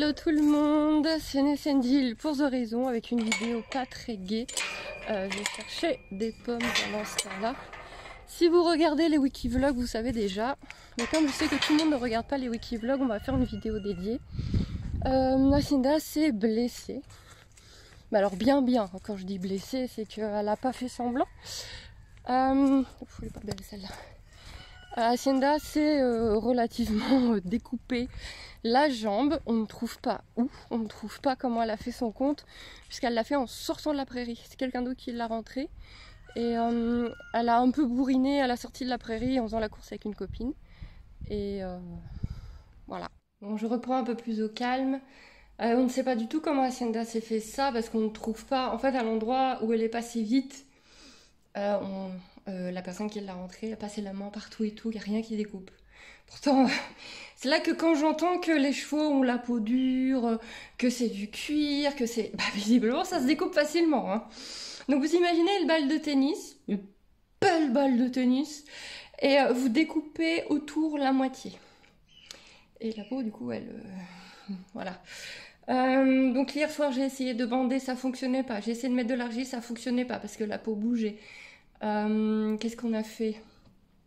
Hello tout le monde, c'est Nessendil pour The Raison avec une vidéo pas très gaie. J'ai cherché des pommes pendant ce temps-là. Si vous regardez les wikivlogs, vous savez déjà. Mais comme je sais que tout le monde ne regarde pas les wikivlogs, on va faire une vidéo dédiée. Hacienda s'est blessée. Mais alors bien, quand je dis blessée, c'est qu'elle n'a pas fait semblant. Elle est pas belle celle-là. Hacienda s'est relativement découpée la jambe. On ne trouve pas où, on ne trouve pas comment elle a fait son compte, puisqu'elle l'a fait en sortant de la prairie. C'est quelqu'un d'autre qui l'a rentrée. Et elle a un peu bourriné à la sortie de la prairie en faisant la course avec une copine. Et voilà. Bon, je reprends un peu plus au calme. On ne sait pas du tout comment Hacienda s'est fait ça, parce qu'on ne trouve pas, en fait, à l'endroit où elle est passée vite, la personne qui l'a rentrée a passé la main partout et tout, il n'y a rien qui découpe. Pourtant, c'est là que quand j'entends que les chevaux ont la peau dure, que c'est du cuir, que c'est... Bah, visiblement, ça se découpe facilement. Hein. Donc vous imaginez une balle de tennis, une belle balle de tennis, et vous découpez autour la moitié. Et la peau, du coup, elle... voilà. Donc hier soir, j'ai essayé de bander, ça fonctionnait pas. J'ai essayé de mettre de l'argile, ça fonctionnait pas parce que la peau bougeait. Qu'est-ce qu'on a fait?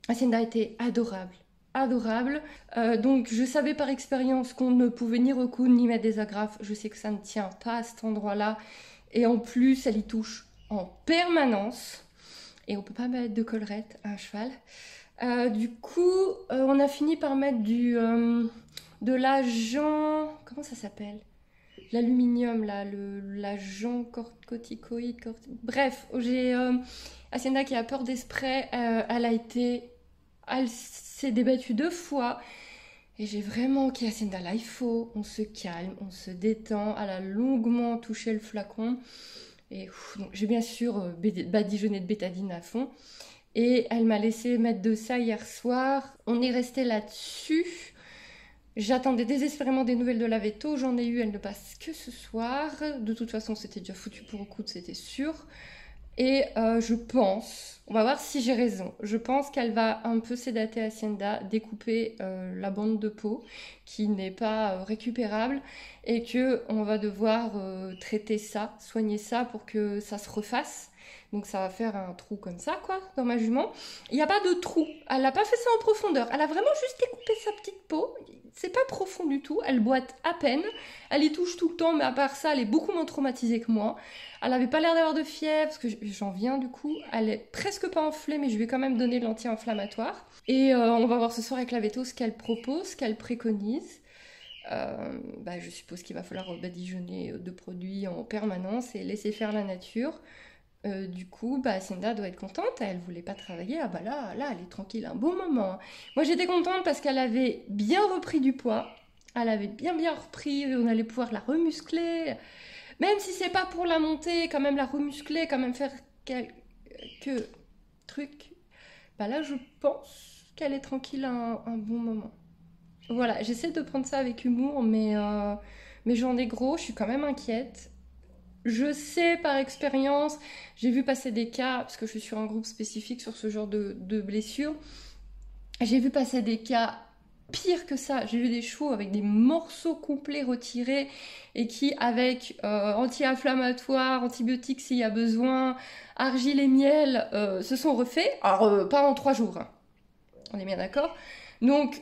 Hacienda était adorable. Adorable. Donc je savais par expérience qu'on ne pouvait ni recoudre ni mettre des agrafes. Je sais que ça ne tient pas à cet endroit-là. Et en plus, elle y touche en permanence. Et on peut pas mettre de collerette à un cheval. Du coup, on a fini par mettre de l'agent... Comment ça s'appelle? L'aluminium, là, l'agent corticoïde. Bref, j'ai Hacienda qui a peur des sprays. Elle s'est débattue 2 fois. Et j'ai vraiment ok, Hacienda, là, il faut, on se calme, on se détend. Elle a longuement touché le flacon. Et donc, j'ai bien sûr badigeonné de bétadine à fond. Et elle m'a laissé mettre de ça hier soir. On est resté là-dessus. J'attendais désespérément des nouvelles de la veto, j'en ai eu, elle ne passe que ce soir. De toute façon, c'était déjà foutu pour recoudre, c'était sûr. Et je pense, on va voir si j'ai raison, je pense qu'elle va un peu sédater Hacienda, découper la bande de peau qui n'est pas récupérable et qu'on va devoir traiter ça, soigner ça pour que ça se refasse. Donc ça va faire un trou comme ça, quoi, dans ma jument. Il n'y a pas de trou. Elle n'a pas fait ça en profondeur. Elle a vraiment juste découpé sa petite peau. C'est pas profond du tout. Elle boite à peine. Elle y touche tout le temps, mais à part ça, elle est beaucoup moins traumatisée que moi. Elle n'avait pas l'air d'avoir de fièvre, parce que j'en viens du coup. Elle est presque pas enflée, mais je lui ai quand même donné de l'anti-inflammatoire. Et on va voir ce soir avec la veto ce qu'elle propose, ce qu'elle préconise. Je suppose qu'il va falloir badigeonner de produits en permanence et laisser faire la nature. Du coup, Hacienda doit être contente, elle voulait pas travailler, ah bah là, elle est tranquille un bon moment. Moi j'étais contente parce qu'elle avait bien repris du poids, elle avait bien repris, on allait pouvoir la remuscler, même si c'est pas pour la monter, quand même la remuscler, quand même faire quelques trucs. Là je pense qu'elle est tranquille un bon moment. Voilà, j'essaie de prendre ça avec humour, mais j'en ai gros, je suis quand même inquiète. Je sais par expérience, j'ai vu passer des cas, parce que je suis sur un groupe spécifique sur ce genre de blessures, j'ai vu passer des cas pires que ça. J'ai vu des chevaux avec des morceaux complets retirés et qui, avec anti-inflammatoires, antibiotiques s'il y a besoin, argile et miel, se sont refaits. Alors, pas en 3 jours, hein. On est bien d'accord. Donc,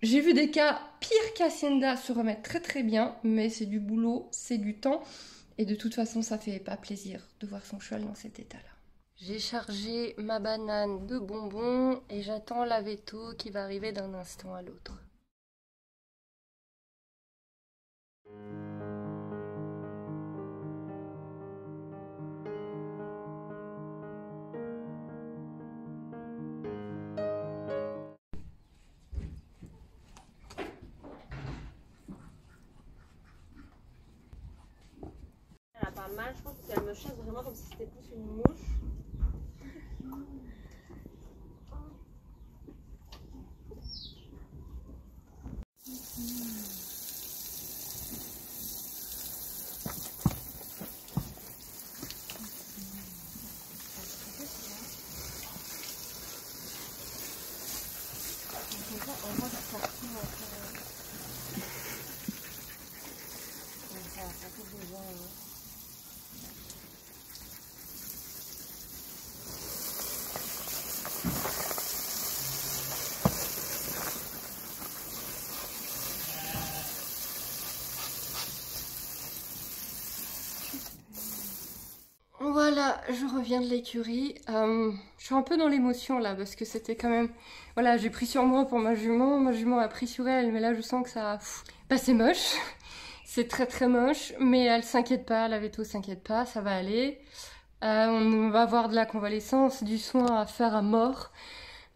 j'ai vu des cas pires qu'Hacienda se remettre très très bien, mais c'est du boulot, c'est du temps. Et de toute façon, ça fait pas plaisir de voir son cheval dans cet état-là. J'ai chargé ma banane de bonbons et j'attends la veto qui va arriver d'un instant à l'autre. Elle a pas mal, je pense qu'elle me chasse vraiment comme si c'était plus une mouche. Voilà, ça fait besoin. Voilà, je reviens de l'écurie. Je suis un peu dans l'émotion là parce que c'était quand même... Voilà, j'ai pris sur moi pour ma jument a pris sur elle, mais là je sens que ça... Bah c'est moche, c'est très très moche, mais elle s'inquiète pas, la Veto s'inquiète pas, ça va aller. On va avoir de la convalescence, du soin à faire à mort.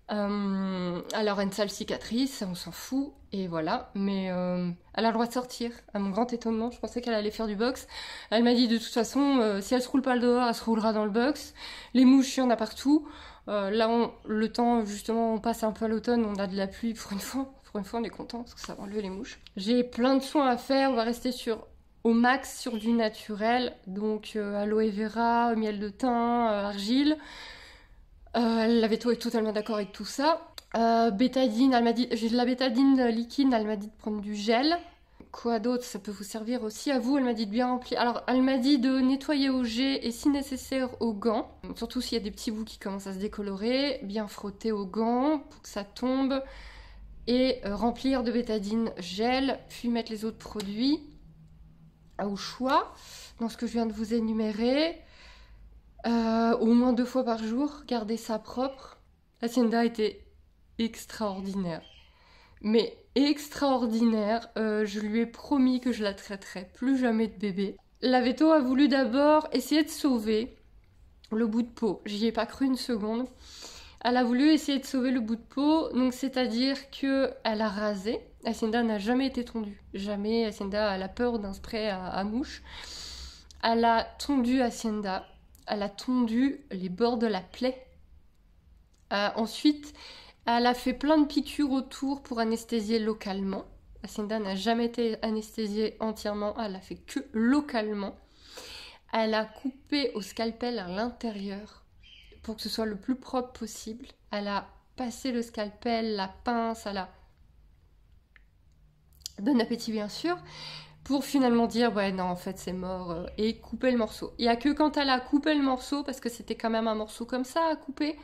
Alors une sale cicatrice, on s'en fout, et voilà, mais elle a le droit de sortir, à mon grand étonnement, je pensais qu'elle allait faire du box. Elle m'a dit de toute façon, si elle se roule pas le dehors, elle se roulera dans le box. Les mouches, il y en a partout. Là, le temps, justement, on passe un peu à l'automne, on a de la pluie pour une fois on est content, parce que ça va enlever les mouches. J'ai plein de soins à faire, on va rester au max sur du naturel, donc aloe vera, miel de thym, argile. La Veto est totalement d'accord avec tout ça. Bétadine, elle m'a dit, j'ai de la bétadine liquide, elle m'a dit de prendre du gel. Quoi d'autre, ça peut vous servir aussi à vous, elle m'a dit de bien remplir. Alors, elle m'a dit de nettoyer au jet et si nécessaire aux gants. Surtout s'il y a des petits bouts qui commencent à se décolorer, bien frotter aux gants pour que ça tombe. Et remplir de bétadine gel, puis mettre les autres produits au choix, dans ce que je viens de vous énumérer. Au moins 2 fois par jour, garder ça propre. Hacienda était extraordinaire. Mais extraordinaire, je lui ai promis que je la traiterais plus jamais de bébé. La Veto a voulu d'abord essayer de sauver le bout de peau. J'y ai pas cru une seconde. Elle a voulu essayer de sauver le bout de peau, donc c'est-à-dire qu'elle a rasé. Hacienda n'a jamais été tondue. Jamais. Hacienda a la peur d'un spray à mouche. Elle a tondu Hacienda. Elle a tondu les bords de la plaie. Ensuite, elle a fait plein de piqûres autour pour anesthésier localement. Hacienda n'a jamais été anesthésiée entièrement, elle a fait que localement. Elle a coupé au scalpel à l'intérieur pour que ce soit le plus propre possible. Elle a passé le scalpel, la pince, elle a... Bon appétit bien sûr. Pour finalement dire, ouais non en fait c'est mort, et couper le morceau. Il n'y a que quand elle a coupé le morceau, parce que c'était quand même un morceau comme ça à couper,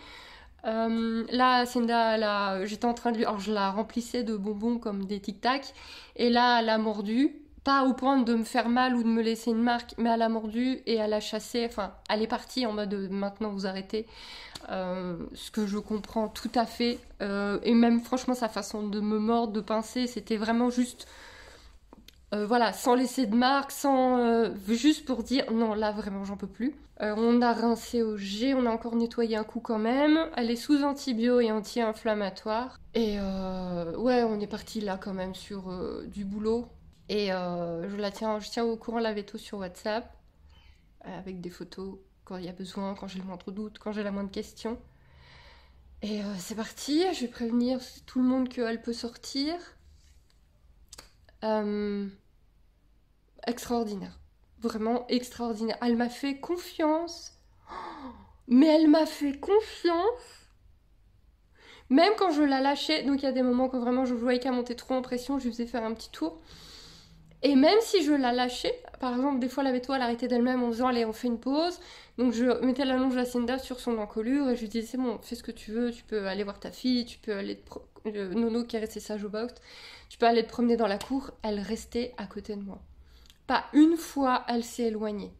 là Hacienda, j'étais en train de lui... Alors je la remplissais de bonbons comme des tic-tac, et là elle a mordu, pas au point de me faire mal ou de me laisser une marque, mais elle a mordu et elle a chassé, enfin elle est partie en mode maintenant vous arrêtez, ce que je comprends tout à fait, et même franchement sa façon de me mordre, de pincer, c'était vraiment juste... voilà, sans laisser de marque, juste pour dire non là vraiment j'en peux plus. On a rincé au jet, on a encore nettoyé un coup quand même. Elle est sous antibio et anti-inflammatoire. Et ouais, on est parti là quand même sur du boulot. Et je tiens au courant la Veto sur WhatsApp avec des photos quand il y a besoin, quand j'ai le moindre doute, quand j'ai la moindre question. Et c'est parti, je vais prévenir tout le monde qu'elle peut sortir. Extraordinaire, vraiment extraordinaire. Elle m'a fait confiance, mais elle m'a fait confiance. Même quand je la lâchais, donc il y a des moments quand vraiment je voyais qu'elle montait trop en pression, je lui faisais faire un petit tour. Et même si je la lâchais, par exemple, des fois la Veto elle arrêtait d'elle-même en disant allez on fait une pause. Donc je mettais la longe d'Hacienda sur son encolure et je lui disais c'est bon, fais ce que tu veux, tu peux aller voir ta fille, tu peux aller Nono qui est resté sage au box, tu peux aller te promener dans la cour. Elle restait à côté de moi. Pas une fois elle s'est éloignée.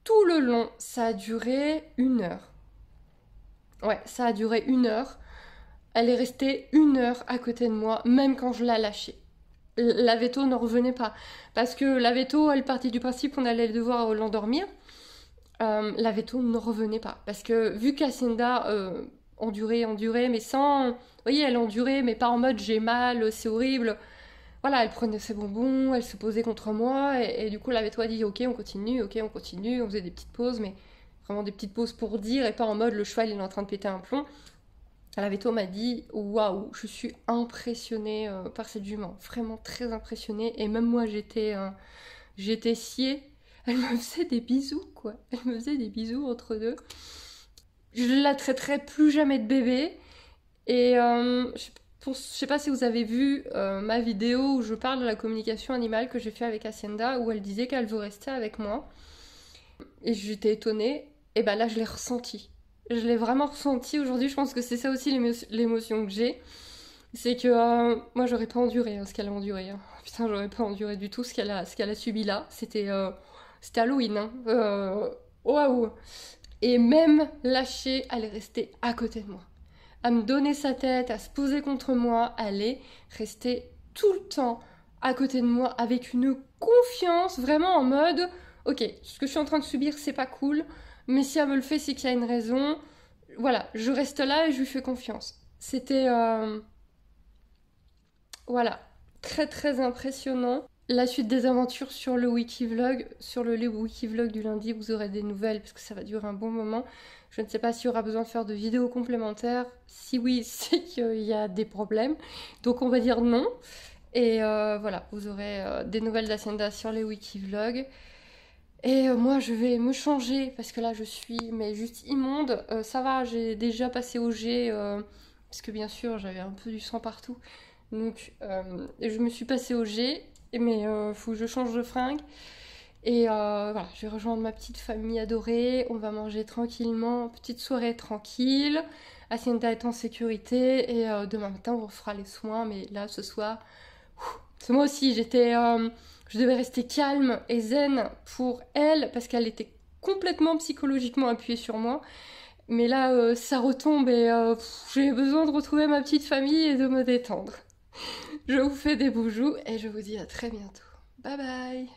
Tout le long, ça a duré 1 heure. Ouais, ça a duré 1 heure. Elle est restée 1 heure à côté de moi, même quand je la lâchais. La Veto ne revenait pas. Parce que la Veto, elle partait du principe qu'on allait devoir l'endormir. La Veto ne revenait pas. Parce que vu qu'Hacienda endurait, mais sans... Vous voyez, elle endurait, mais pas en mode j'ai mal, c'est horrible. Voilà, elle prenait ses bonbons, elle se posait contre moi, et du coup la Veto a dit ok on continue, on faisait des petites pauses, mais vraiment des petites pauses pour dire, et pas en mode le cheval il est en train de péter un plomb. La Veto m'a dit waouh, je suis impressionnée par cette jument, vraiment très impressionnée, et même moi j'étais sciée. Elle me faisait des bisous quoi, elle me faisait des bisous entre deux. Je la traiterai plus jamais de bébé, et Je sais pas si vous avez vu ma vidéo où je parle de la communication animale que j'ai fait avec Hacienda, où elle disait qu'elle veut rester avec moi. Et j'étais étonnée. Et ben là, je l'ai ressenti. Je l'ai vraiment ressenti aujourd'hui. Je pense que c'est ça aussi l'émotion que j'ai. C'est que moi, j'aurais pas enduré ce qu'elle a enduré. Hein. Putain, j'aurais pas enduré du tout ce qu'elle a subi là. C'était Halloween. Hein. Waouh! Et même lâchée, elle est restée à côté de moi. À me donner sa tête, à se poser contre moi, elle est restée tout le temps à côté de moi avec une confiance vraiment en mode ok, ce que je suis en train de subir c'est pas cool, mais si elle me le fait c'est qu'il y a une raison. Voilà, je reste là et je lui fais confiance. C'était voilà, très très impressionnant. La suite des aventures sur le Wikivlog, sur le Wikivlog du lundi, vous aurez des nouvelles parce que ça va durer un bon moment. Je ne sais pas s'il y aura besoin de faire de vidéos complémentaires. Si oui, c'est qu'il y a des problèmes. Donc on va dire non. Et voilà, vous aurez des nouvelles d'Hacienda sur les Wikivlogs. Et moi je vais me changer parce que là je suis mais juste immonde. Ça va, j'ai déjà passé au jet parce que bien sûr j'avais un peu du sang partout. Donc je me suis passée au jet. Mais faut que je change de fringue. Et voilà, je vais rejoindre ma petite famille adorée. On va manger tranquillement, petite soirée tranquille. Hacienda est en sécurité. Et demain matin, on refera les soins. Mais là, ce soir, moi aussi, je devais rester calme et zen pour elle parce qu'elle était complètement psychologiquement appuyée sur moi. Mais là, ça retombe et j'ai besoin de retrouver ma petite famille et de me détendre. Je vous fais des beaux joues et je vous dis à très bientôt. Bye bye!